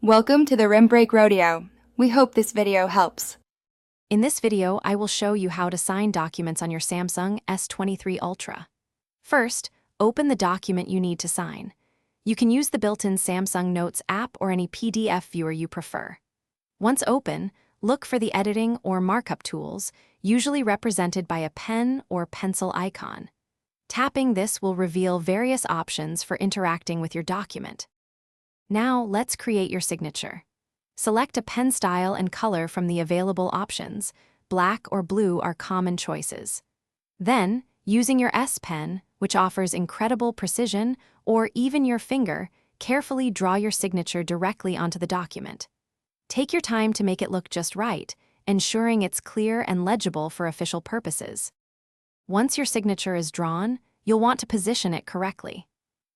Welcome to the Rim Break Rodeo. We hope this video helps. In this video, I will show you how to sign documents on your Samsung S23 Ultra. First, open the document you need to sign. You can use the built-in Samsung Notes app or any PDF viewer you prefer. Once open, look for the editing or markup tools, usually represented by a pen or pencil icon. Tapping this will reveal various options for interacting with your document. Now, let's create your signature. Select a pen style and color from the available options. Black or blue are common choices. Then, using your S Pen, which offers incredible precision, or even your finger, carefully draw your signature directly onto the document. Take your time to make it look just right, ensuring it's clear and legible for official purposes. Once your signature is drawn, you'll want to position it correctly.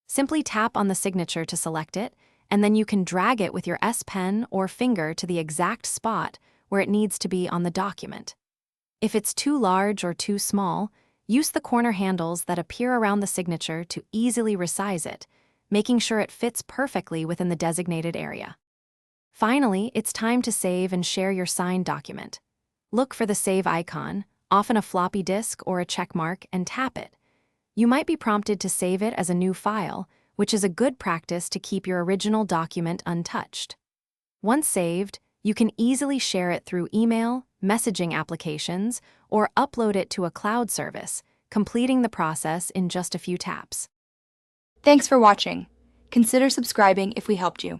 Simply tap on the signature to select it, and then you can drag it with your S Pen or finger to the exact spot where it needs to be on the document. If it's too large or too small, use the corner handles that appear around the signature to easily resize it, making sure it fits perfectly within the designated area. Finally, it's time to save and share your signed document. Look for the save icon, often a floppy disk or a check mark, and tap it. You might be prompted to save it as a new file, which is a good practice to keep your original document untouched. Once saved, you can easily share it through email, messaging applications, or upload it to a cloud service, completing the process in just a few taps. Thanks for watching. Consider subscribing if we helped you.